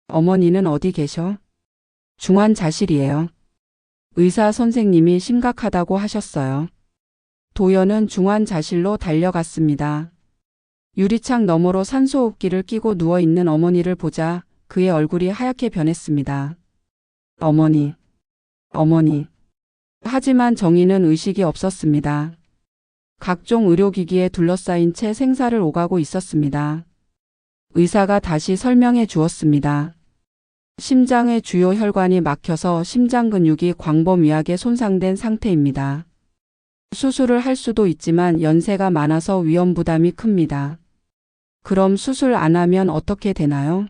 어머니는 어디 계셔? 중환자실이에요. 의사 선생님이 심각하다고 하셨어요. 도연은 중환자실로 달려갔습니다. 유리창 너머로 산소호흡기를 끼고 누워있는 어머니를 보자 그의 얼굴이 하얗게 변했습니다. 어머니. 하지만 정희는 의식이 없었습니다. 각종 의료기기에 둘러싸인 채 생사를 오가고 있었습니다. 의사가 다시 설명해 주었습니다. 심장의 주요 혈관이 막혀서 심장 근육이 광범위하게 손상된 상태입니다. 수술을 할 수도 있지만 연세가 많아서 위험 부담이 큽니다. 그럼 수술 안 하면 어떻게 되나요?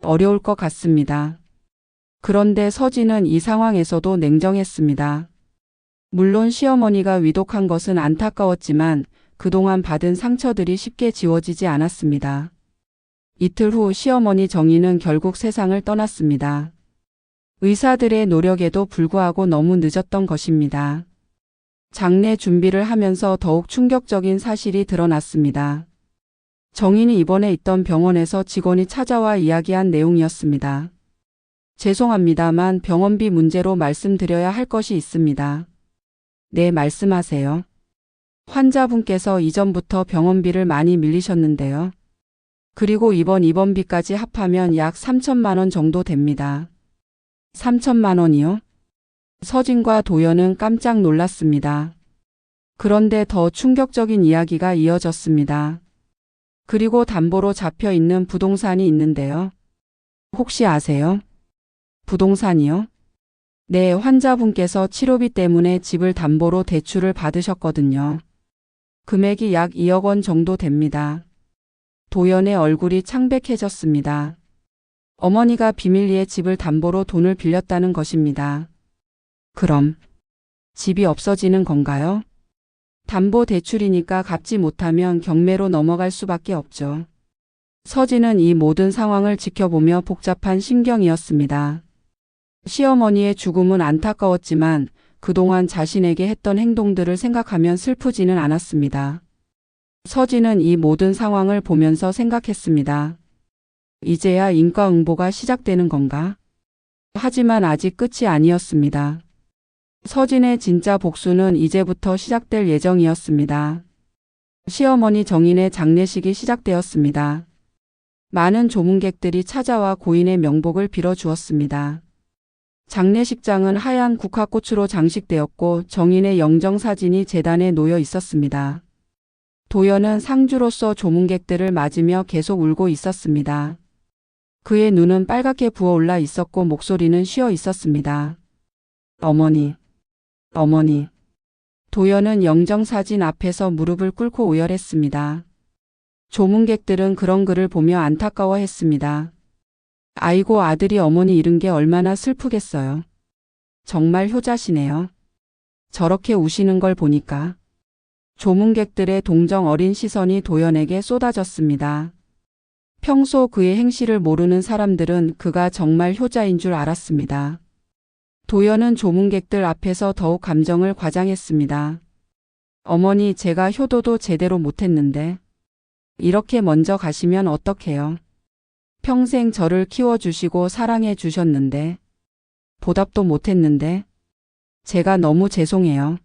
어려울 것 같습니다. 그런데 서진은 이 상황에서도 냉정했습니다. 물론 시어머니가 위독한 것은 안타까웠지만 그동안 받은 상처들이 쉽게 지워지지 않았습니다. 이틀 후 시어머니 정희는 결국 세상을 떠났습니다. 의사들의 노력에도 불구하고 너무 늦었던 것입니다. 장례 준비를 하면서 더욱 충격적인 사실이 드러났습니다. 정인이 입원해 있던 병원에서 직원이 찾아와 이야기한 내용이었습니다. 죄송합니다만 병원비 문제로 말씀드려야 할 것이 있습니다. 네, 말씀하세요. 환자분께서 이전부터 병원비를 많이 밀리셨는데요. 그리고 이번 입원비까지 합하면 약 3천만 원 정도 됩니다. 3천만 원이요? 서진과 도연은 깜짝 놀랐습니다. 그런데 더 충격적인 이야기가 이어졌습니다. 그리고 담보로 잡혀 있는 부동산이 있는데요. 혹시 아세요? 부동산이요? 네, 환자분께서 치료비 때문에 집을 담보로 대출을 받으셨거든요. 금액이 약 2억 원 정도 됩니다. 도연의 얼굴이 창백해졌습니다. 어머니가 비밀리에 집을 담보로 돈을 빌렸다는 것입니다. 그럼 집이 없어지는 건가요? 담보 대출이니까 갚지 못하면 경매로 넘어갈 수밖에 없죠. 서진은 이 모든 상황을 지켜보며 복잡한 심경이었습니다. 시어머니의 죽음은 안타까웠지만 그동안 자신에게 했던 행동들을 생각하면 슬프지는 않았습니다. 서진은 이 모든 상황을 보면서 생각했습니다. 이제야 인과응보가 시작되는 건가? 하지만 아직 끝이 아니었습니다. 서진의 진짜 복수는 이제부터 시작될 예정이었습니다. 시어머니 정인의 장례식이 시작되었습니다. 많은 조문객들이 찾아와 고인의 명복을 빌어주었습니다. 장례식장은 하얀 국화꽃으로 장식되었고 정인의 영정사진이 제단에 놓여 있었습니다. 도연은 상주로서 조문객들을 맞으며 계속 울고 있었습니다. 그의 눈은 빨갛게 부어올라 있었고 목소리는 쉬어 있었습니다. 어머니, 어머니. 도연은 영정사진 앞에서 무릎을 꿇고 오열했습니다. 조문객들은 그런 그를 보며 안타까워했습니다. 아이고, 아들이 어머니 잃은 게 얼마나 슬프겠어요. 정말 효자시네요. 저렇게 우시는 걸 보니까. 조문객들의 동정 어린 시선이 도연에게 쏟아졌습니다. 평소 그의 행실을 모르는 사람들은 그가 정말 효자인 줄 알았습니다. 도연은 조문객들 앞에서 더욱 감정을 과장했습니다. 어머니, 제가 효도도 제대로 못했는데 이렇게 먼저 가시면 어떡해요? 평생 저를 키워주시고 사랑해 주셨는데 보답도 못했는데 제가 너무 죄송해요.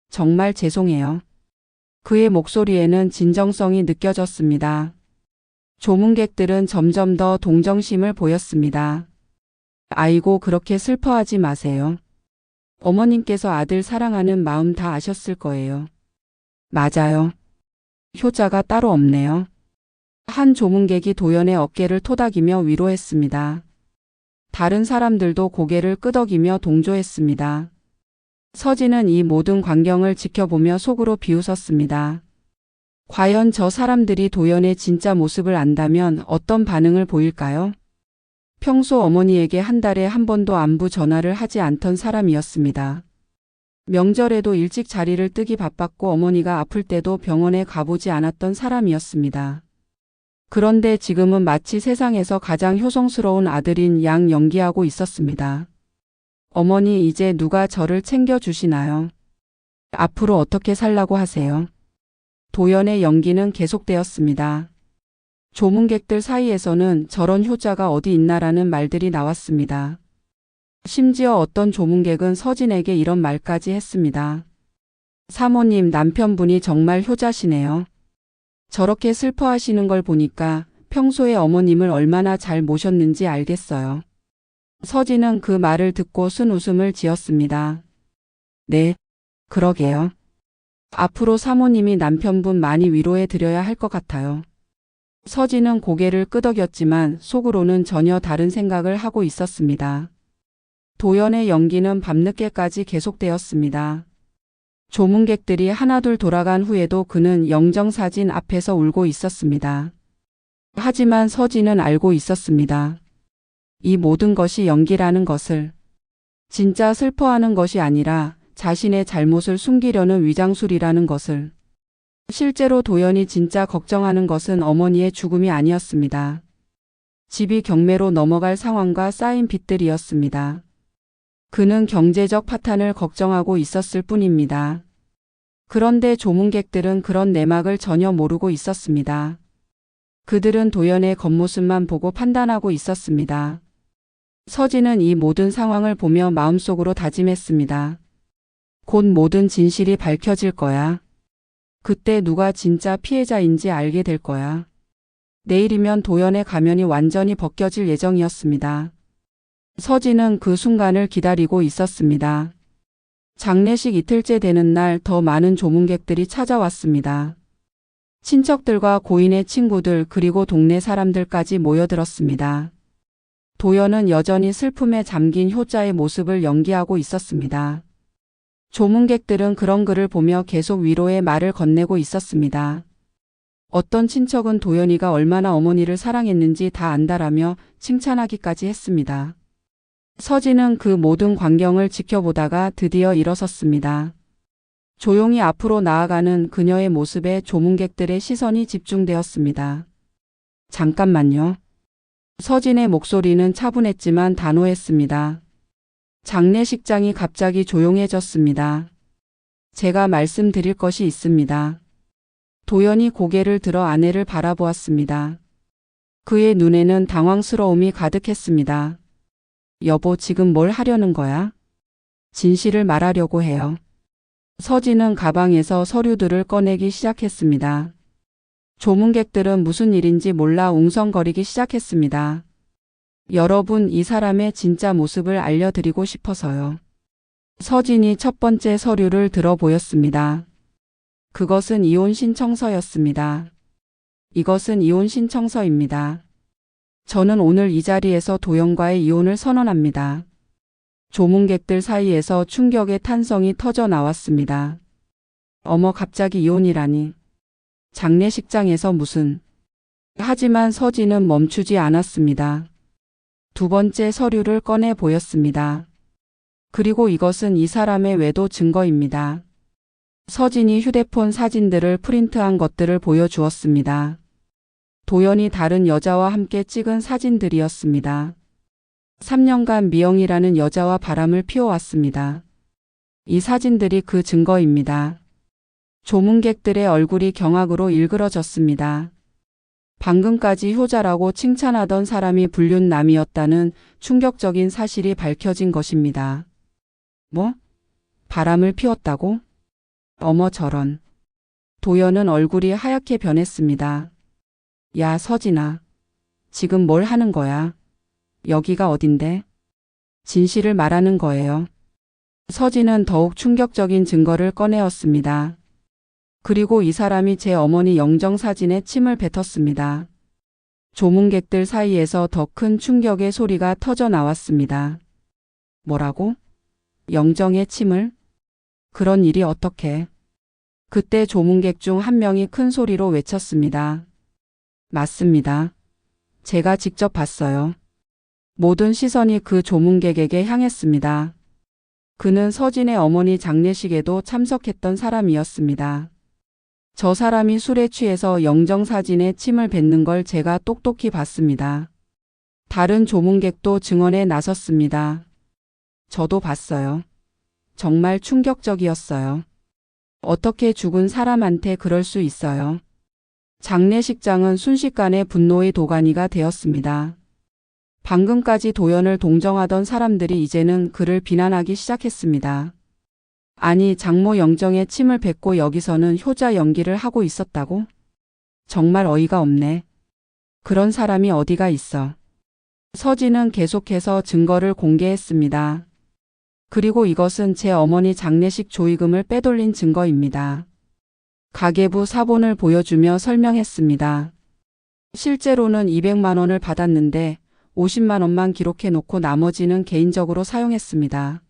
정말 죄송해요. 그의 목소리에는 진정성이 느껴졌습니다. 조문객들은 점점 더 동정심을 보였습니다. 아이고, 그렇게 슬퍼하지 마세요. 어머님께서 아들 사랑하는 마음 다 아셨을 거예요. 맞아요. 효자가 따로 없네요. 한 조문객이 도연의 어깨를 토닥이며 위로했습니다. 다른 사람들도 고개를 끄덕이며 동조했습니다. 서진은 이 모든 광경을 지켜보며 속으로 비웃었습니다. 과연 저 사람들이 도연의 진짜 모습을 안다면 어떤 반응을 보일까요? 평소 어머니에게 한 달에 한 번도 안부 전화를 하지 않던 사람이었습니다. 명절에도 일찍 자리를 뜨기 바빴고 어머니가 아플 때도 병원에 가보지 않았던 사람이었습니다. 그런데 지금은 마치 세상에서 가장 효성스러운 아들인 양 연기하고 있었습니다. 어머니, 이제 누가 저를 챙겨주시나요? 앞으로 어떻게 살라고 하세요? 도연의 연기는 계속되었습니다. 조문객들 사이에서는 저런 효자가 어디 있나라는 말들이 나왔습니다. 심지어 어떤 조문객은 서진에게 이런 말까지 했습니다. 사모님, 남편분이 정말 효자시네요. 저렇게 슬퍼하시는 걸 보니까 평소에 어머님을 얼마나 잘 모셨는지 알겠어요. 서진은 그 말을 듣고 순웃음을 지었습니다. 네, 그러게요. 앞으로 사모님이 남편분 많이 위로해 드려야 할 것 같아요. 서진은 고개를 끄덕였지만 속으로는 전혀 다른 생각을 하고 있었습니다. 도연의 연기는 밤늦게까지 계속되었습니다. 조문객들이 하나둘 돌아간 후에도 그는 영정사진 앞에서 울고 있었습니다. 하지만 서진은 알고 있었습니다. 이 모든 것이 연기라는 것을. 진짜 슬퍼하는 것이 아니라 자신의 잘못을 숨기려는 위장술이라는 것을. 실제로 도연이 진짜 걱정하는 것은 어머니의 죽음이 아니었습니다. 집이 경매로 넘어갈 상황과 쌓인 빚들이었습니다. 그는 경제적 파탄을 걱정하고 있었을 뿐입니다. 그런데 조문객들은 그런 내막을 전혀 모르고 있었습니다. 그들은 도연의 겉모습만 보고 판단하고 있었습니다. 서진은 이 모든 상황을 보며 마음속으로 다짐했습니다. 곧 모든 진실이 밝혀질 거야. 그때 누가 진짜 피해자인지 알게 될 거야. 내일이면 도연의 가면이 완전히 벗겨질 예정이었습니다. 서진은 그 순간을 기다리고 있었습니다. 장례식 이틀째 되는 날 더 많은 조문객들이 찾아왔습니다. 친척들과 고인의 친구들 그리고 동네 사람들까지 모여들었습니다. 도연은 여전히 슬픔에 잠긴 효자의 모습을 연기하고 있었습니다. 조문객들은 그런 그를 보며 계속 위로의 말을 건네고 있었습니다. 어떤 친척은 도연이가 얼마나 어머니를 사랑했는지 다 안다라며 칭찬하기까지 했습니다. 서진은 그 모든 광경을 지켜보다가 드디어 일어섰습니다. 조용히 앞으로 나아가는 그녀의 모습에 조문객들의 시선이 집중되었습니다. 잠깐만요. 서진의 목소리는 차분했지만 단호했습니다. 장례식장이 갑자기 조용해졌습니다. 제가 말씀드릴 것이 있습니다. 도연이 고개를 들어 아내를 바라보았습니다. 그의 눈에는 당황스러움이 가득했습니다. 여보, 지금 뭘 하려는 거야? 진실을 말하려고 해요. 서진은 가방에서 서류들을 꺼내기 시작했습니다. 조문객들은 무슨 일인지 몰라 웅성거리기 시작했습니다. 여러분, 이 사람의 진짜 모습을 알려드리고 싶어서요. 서진이 첫 번째 서류를 들어 보였습니다. 그것은 이혼 신청서였습니다. 이것은 이혼 신청서입니다. 저는 오늘 이 자리에서 도연과의 이혼을 선언합니다. 조문객들 사이에서 충격의 탄성이 터져 나왔습니다. 어머, 갑자기 이혼이라니. 장례식장에서 무슨. 하지만 서진은 멈추지 않았습니다. 두 번째 서류를 꺼내 보였습니다. 그리고 이것은 이 사람의 외도 증거입니다. 서진이 휴대폰 사진들을 프린트한 것들을 보여주었습니다. 도연이 다른 여자와 함께 찍은 사진들이었습니다. 3년간 미영이라는 여자와 바람을 피워왔습니다. 이 사진들이 그 증거입니다. 조문객들의 얼굴이 경악으로 일그러졌습니다. 방금까지 효자라고 칭찬하던 사람이 불륜남이었다는 충격적인 사실이 밝혀진 것입니다. 뭐? 바람을 피웠다고? 어머, 저런. 도연은 얼굴이 하얗게 변했습니다. 야, 서진아. 지금 뭘 하는 거야? 여기가 어딘데? 진실을 말하는 거예요. 서진은 더욱 충격적인 증거를 꺼내었습니다. 그리고 이 사람이 제 어머니 영정사진에 침을 뱉었습니다. 조문객들 사이에서 더 큰 충격의 소리가 터져 나왔습니다. 뭐라고? 영정의 침을? 그런 일이 어떻게? 그때 조문객 중 한 명이 큰 소리로 외쳤습니다. 맞습니다. 제가 직접 봤어요. 모든 시선이 그 조문객에게 향했습니다. 그는 서진의 어머니 장례식에도 참석했던 사람이었습니다. 저 사람이 술에 취해서 영정사진에 침을 뱉는 걸 제가 똑똑히 봤습니다. 다른 조문객도 증언에 나섰습니다. 저도 봤어요. 정말 충격적이었어요. 어떻게 죽은 사람한테 그럴 수 있어요? 장례식장은 순식간에 분노의 도가니가 되었습니다. 방금까지 도연을 동정하던 사람들이 이제는 그를 비난하기 시작했습니다. 아니, 장모 영정에 침을 뱉고 여기서는 효자 연기를 하고 있었다고? 정말 어이가 없네. 그런 사람이 어디가 있어. 서진은 계속해서 증거를 공개했습니다. 그리고 이것은 제 어머니 장례식 조의금을 빼돌린 증거입니다. 가계부 사본을 보여주며 설명했습니다. 실제로는 200만 원을 받았는데 50만 원만 기록해 놓고 나머지는 개인적으로 사용했습니다.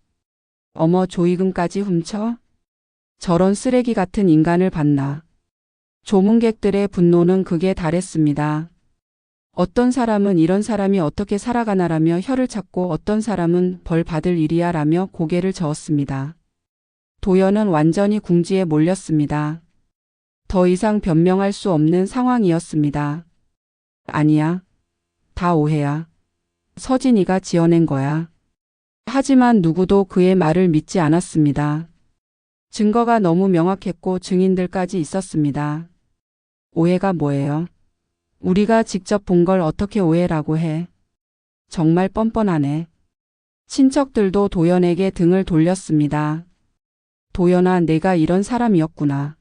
어머, 조의금까지 훔쳐? 저런 쓰레기 같은 인간을 봤나. 조문객들의 분노는 극에 달했습니다. 어떤 사람은 이런 사람이 어떻게 살아가나라며 혀를 찾고 어떤 사람은 벌 받을 일이야 라며 고개를 저었습니다. 도연은 완전히 궁지에 몰렸습니다. 더 이상 변명할 수 없는 상황이었습니다. 아니야. 다 오해야. 서진이가 지어낸 거야. 하지만 누구도 그의 말을 믿지 않았습니다. 증거가 너무 명확했고 증인들까지 있었습니다. 오해가 뭐예요? 우리가 직접 본 걸 어떻게 오해라고 해? 정말 뻔뻔하네. 친척들도 도연에게 등을 돌렸습니다. 도연아, 내가 이런 사람이었구나.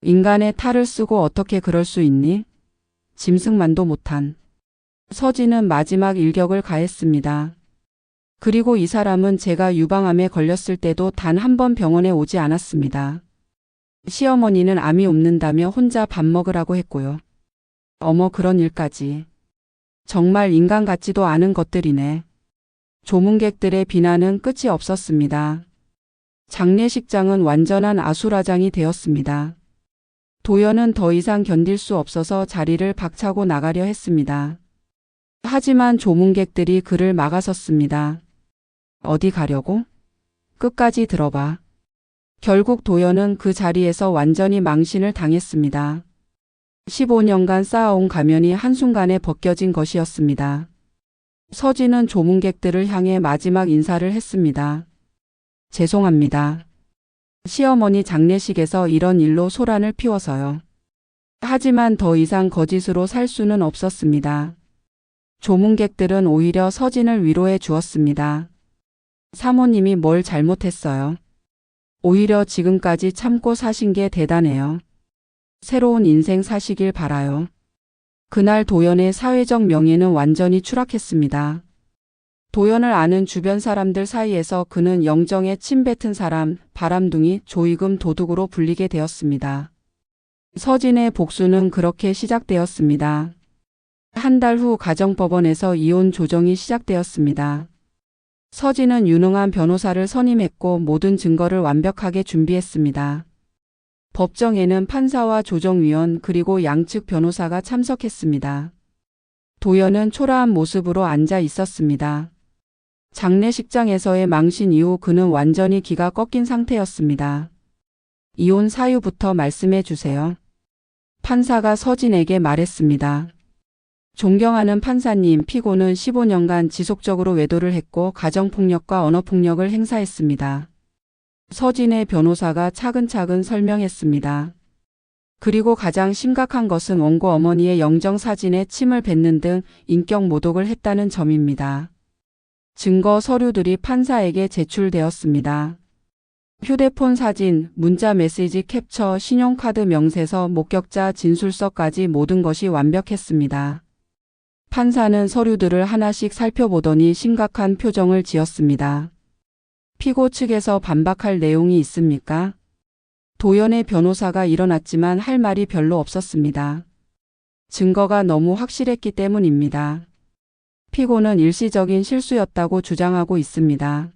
인간의 탈을 쓰고 어떻게 그럴 수 있니? 짐승만도 못한. 서진은 마지막 일격을 가했습니다. 그리고 이 사람은 제가 유방암에 걸렸을 때도 단 한 번 병원에 오지 않았습니다. 시어머니는 암이 옵는다며 혼자 밥 먹으라고 했고요. 어머, 그런 일까지. 정말 인간 같지도 않은 것들이네. 조문객들의 비난은 끝이 없었습니다. 장례식장은 완전한 아수라장이 되었습니다. 도연은 더 이상 견딜 수 없어서 자리를 박차고 나가려 했습니다. 하지만 조문객들이 그를 막아섰습니다. 어디 가려고? 끝까지 들어봐. 결국 도연은 그 자리에서 완전히 망신을 당했습니다. 15년간 쌓아온 가면이 한순간에 벗겨진 것이었습니다. 서진은 조문객들을 향해 마지막 인사를 했습니다. 죄송합니다. 시어머니 장례식에서 이런 일로 소란을 피워서요. 하지만 더 이상 거짓으로 살 수는 없었습니다. 조문객들은 오히려 서진을 위로해 주었습니다. 사모님이 뭘 잘못했어요? 오히려 지금까지 참고 사신 게 대단해요. 새로운 인생 사시길 바라요. 그날 도연의 사회적 명예는 완전히 추락했습니다. 도연을 아는 주변 사람들 사이에서 그는 영정에 침뱉은 사람, 바람둥이, 조이금 도둑으로 불리게 되었습니다. 서진의 복수는 그렇게 시작되었습니다. 한 달 후 가정법원에서 이혼 조정이 시작되었습니다. 서진은 유능한 변호사를 선임했고 모든 증거를 완벽하게 준비했습니다. 법정에는 판사와 조정위원 그리고 양측 변호사가 참석했습니다. 도연은 초라한 모습으로 앉아 있었습니다. 장례식장에서의 망신 이후 그는 완전히 기가 꺾인 상태였습니다. 이혼 사유부터 말씀해 주세요. 판사가 서진에게 말했습니다. 존경하는 판사님, 피고는 15년간 지속적으로 외도를 했고 가정폭력과 언어폭력을 행사했습니다. 서진의 변호사가 차근차근 설명했습니다. 그리고 가장 심각한 것은 원고 어머니의 영정사진에 침을 뱉는 등 인격 모독을 했다는 점입니다. 증거 서류들이 판사에게 제출되었습니다. 휴대폰 사진, 문자 메시지 캡처, 신용카드 명세서, 목격자 진술서까지 모든 것이 완벽했습니다. 판사는 서류들을 하나씩 살펴보더니 심각한 표정을 지었습니다. 피고 측에서 반박할 내용이 있습니까? 도연의 변호사가 일어났지만 할 말이 별로 없었습니다. 증거가 너무 확실했기 때문입니다. 피고는 일시적인 실수였다고 주장하고 있습니다.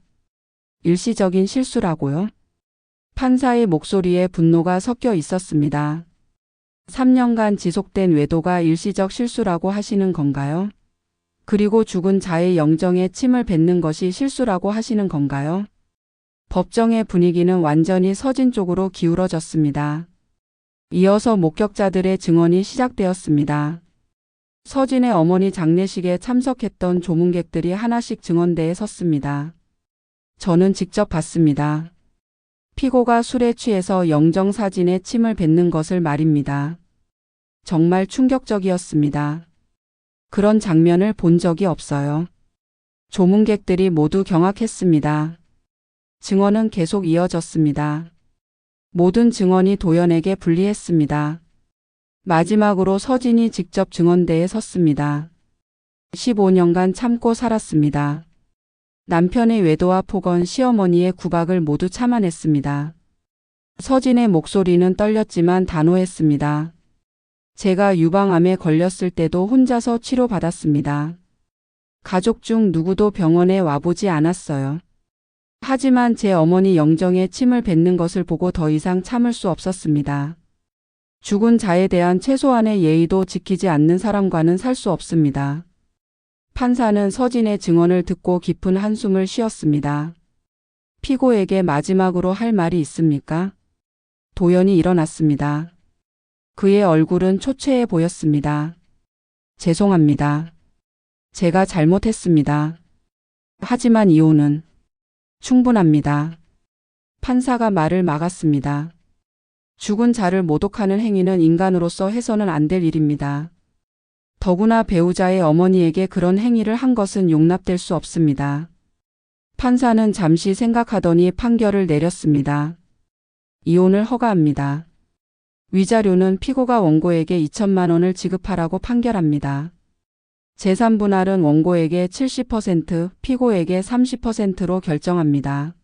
일시적인 실수라고요? 판사의 목소리에 분노가 섞여 있었습니다. 3년간 지속된 외도가 일시적 실수라고 하시는 건가요? 그리고 죽은 자의 영정에 침을 뱉는 것이 실수라고 하시는 건가요? 법정의 분위기는 완전히 서진 쪽으로 기울어졌습니다. 이어서 목격자들의 증언이 시작되었습니다. 서진의 어머니 장례식에 참석했던 조문객들이 하나씩 증언대에 섰습니다. 저는 직접 봤습니다. 피고가 술에 취해서 영정사진에 침을 뱉는 것을 말입니다. 정말 충격적이었습니다. 그런 장면을 본 적이 없어요. 조문객들이 모두 경악했습니다. 증언은 계속 이어졌습니다. 모든 증언이 도연에게 불리했습니다. 마지막으로 서진이 직접 증언대에 섰습니다. 15년간 참고 살았습니다. 남편의 외도와 폭언, 시어머니의 구박을 모두 참아냈습니다. 서진의 목소리는 떨렸지만 단호했습니다. 제가 유방암에 걸렸을 때도 혼자서 치료받았습니다. 가족 중 누구도 병원에 와보지 않았어요. 하지만 제 어머니 영정에 침을 뱉는 것을 보고 더 이상 참을 수 없었습니다. 죽은 자에 대한 최소한의 예의도 지키지 않는 사람과는 살 수 없습니다. 판사는 서진의 증언을 듣고 깊은 한숨을 쉬었습니다. 피고에게 마지막으로 할 말이 있습니까? 도연이 일어났습니다. 그의 얼굴은 초췌해 보였습니다. 죄송합니다. 제가 잘못했습니다. 하지만 이혼은 충분합니다. 판사가 말을 막았습니다. 죽은 자를 모독하는 행위는 인간으로서 해서는 안 될 일입니다. 더구나 배우자의 어머니에게 그런 행위를 한 것은 용납될 수 없습니다. 판사는 잠시 생각하더니 판결을 내렸습니다. 이혼을 허가합니다. 위자료는 피고가 원고에게 2천만 원을 지급하라고 판결합니다. 재산분할은 원고에게 70%, 피고에게 30%로 결정합니다.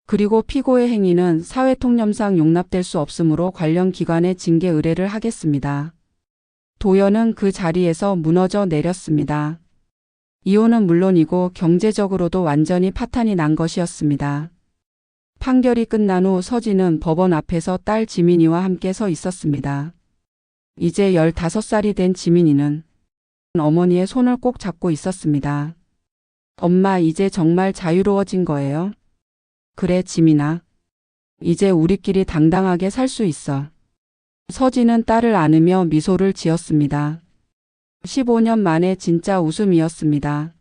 그리고 피고의 행위는 사회통념상 용납될 수 없으므로 관련 기관에 징계 의뢰를 하겠습니다. 도연은 그 자리에서 무너져 내렸습니다. 이혼은 물론이고 경제적으로도 완전히 파탄이 난 것이었습니다. 판결이 끝난 후 서진은 법원 앞에서 딸 지민이와 함께 서 있었습니다. 이제 15살이 된 지민이는 어머니의 손을 꼭 잡고 있었습니다. 엄마, 이제 정말 자유로워진 거예요? 그래, 지민아. 이제 우리끼리 당당하게 살 수 있어. 서진은 딸을 안으며 미소를 지었습니다. 15년 만에 진짜 웃음이었습니다.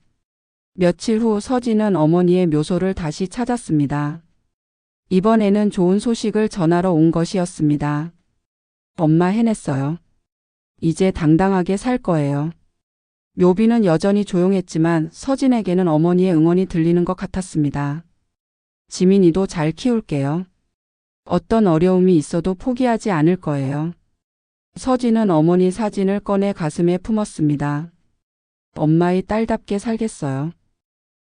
며칠 후 서진은 어머니의 묘소를 다시 찾았습니다. 이번에는 좋은 소식을 전하러 온 것이었습니다. 엄마, 해냈어요. 이제 당당하게 살 거예요. 묘비는 여전히 조용했지만 서진에게는 어머니의 응원이 들리는 것 같았습니다. 지민이도 잘 키울게요. 어떤 어려움이 있어도 포기하지 않을 거예요. 서진은 어머니 사진을 꺼내 가슴에 품었습니다. 엄마의 딸답게 살겠어요.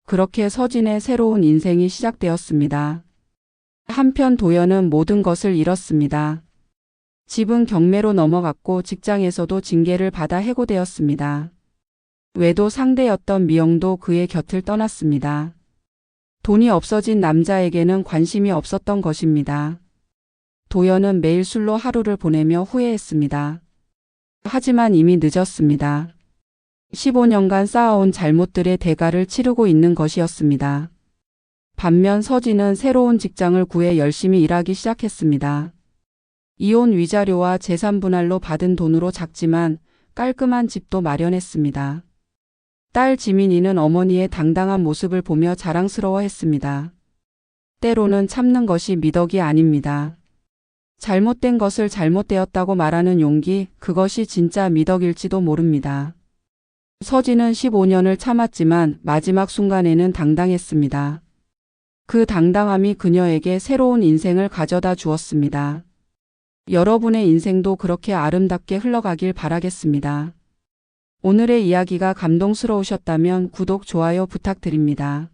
그렇게 서진의 새로운 인생이 시작되었습니다. 한편 도연은 모든 것을 잃었습니다. 집은 경매로 넘어갔고 직장에서도 징계를 받아 해고되었습니다. 외도 상대였던 미영도 그의 곁을 떠났습니다. 돈이 없어진 남자에게는 관심이 없었던 것입니다. 도연은 매일 술로 하루를 보내며 후회했습니다. 하지만 이미 늦었습니다. 15년간 쌓아온 잘못들의 대가를 치르고 있는 것이었습니다. 반면 서진은 새로운 직장을 구해 열심히 일하기 시작했습니다. 이혼 위자료와 재산 분할로 받은 돈으로 작지만 깔끔한 집도 마련했습니다. 딸 지민이는 어머니의 당당한 모습을 보며 자랑스러워했습니다. 때로는 참는 것이 미덕이 아닙니다. 잘못된 것을 잘못되었다고 말하는 용기, 그것이 진짜 미덕일지도 모릅니다. 서진은 15년을 참았지만 마지막 순간에는 당당했습니다. 그 당당함이 그녀에게 새로운 인생을 가져다 주었습니다. 여러분의 인생도 그렇게 아름답게 흘러가길 바라겠습니다. 오늘의 이야기가 감동스러우셨다면 구독, 좋아요 부탁드립니다.